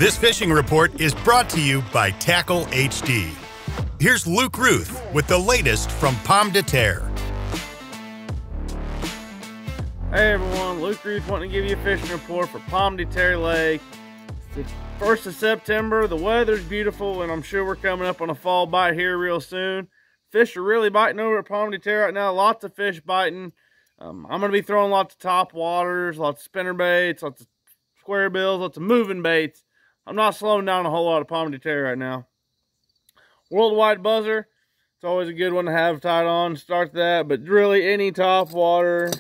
This fishing report is brought to you by Tackle HD. Here's Luke Routh with the latest from Pomme de Terre. Hey everyone, Luke Routh wanting to give you a fishing report for Pomme de Terre Lake. It's the 1st of September, the weather's beautiful, and I'm sure we're coming up on a fall bite here real soon. Fish are really biting over at Pomme de Terre right now, lots of fish biting. I'm going to be throwing lots of top waters, lots of spinner baits, lots of square bills, lots of moving baits. I'm not slowing down a whole lot of Pomme de Terre right now. Worldwide buzzer, it's always a good one to have tied on, start that, but really any top water,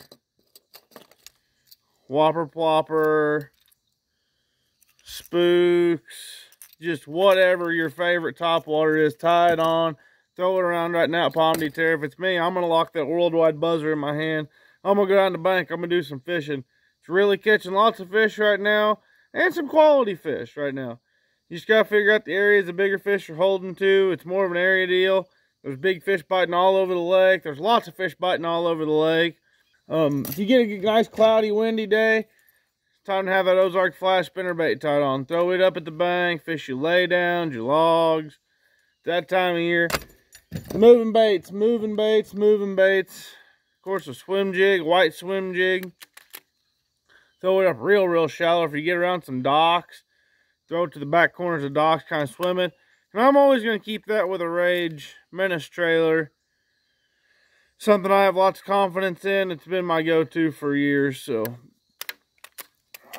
whopper plopper, spooks, just whatever your favorite top water is, tie it on, throw it around right now at Pomme de Terre. If it's me, I'm going to lock that worldwide buzzer in my hand. I'm going to go down the bank, I'm going to do some fishing. It's really catching lots of fish right now, and some quality fish right now. You just got to figure out the areas the bigger fish are holding to. It's more of an area deal. There's big fish biting all over the lake. There's lots of fish biting all over the lake. If you get a nice cloudy, windy day, it's time to have that Ozark Flash spinnerbait tied on. Throw it up at the bank, fish your lay downs, your logs. It's that time of year. Moving baits, moving baits, moving baits. Of course, a swim jig, white swim jig. Throw it up real shallow. If you get around some docks, throw it to the back corners of docks, kind of swimming. And I'm always going to keep that with a Rage Menace trailer. Something I have lots of confidence in. It's been my go-to for years. So,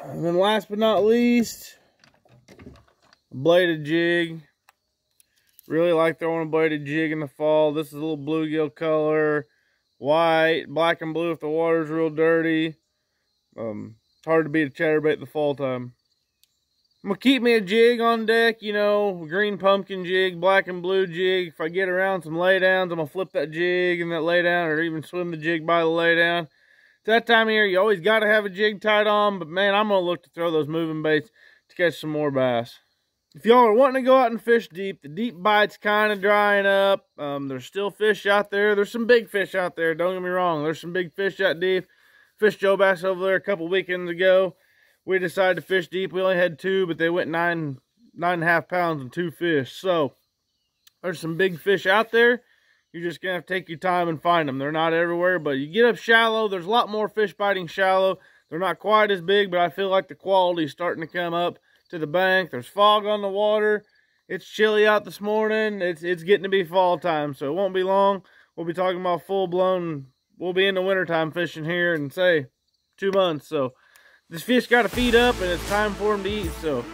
and then last but not least, a bladed jig. Really like throwing a bladed jig in the fall. This is a little bluegill color, white, black and blue if the water's real dirty. It's hard to beat a chatterbait in the fall time. I'm going to keep me a jig on deck, you know, green pumpkin jig, black and blue jig. If I get around some laydowns, I'm going to flip that jig and that laydown, or even swim the jig by the laydown. It's that time of year, you always got to have a jig tied on, but man, I'm going to look to throw those moving baits to catch some more bass. If y'all are wanting to go out and fish deep, the deep bite's kind of drying up. There's still fish out there. There's some big fish out there, don't get me wrong. There's some big fish out deep. Fished Joe Bass over there a couple weekends ago. We decided to fish deep. We only had 2, but they went 9.5 pounds and 2 fish. So there's some big fish out there. You're just gonna have to take your time and find them. They're not everywhere, but you get up shallow. There's a lot more fish biting shallow. They're not quite as big, but I feel like the quality is starting to come up to the bank. There's fog on the water. It's chilly out this morning. It's getting to be fall time, so it won't be long. We'll be talking about full blown. We'll be in the wintertime fishing here in, say, 2 months. So this fish got to feed up, and it's time for them to eat. So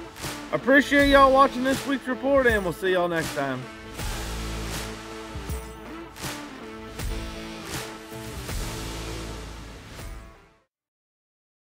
I appreciate y'all watching this week's report, and we'll see y'all next time.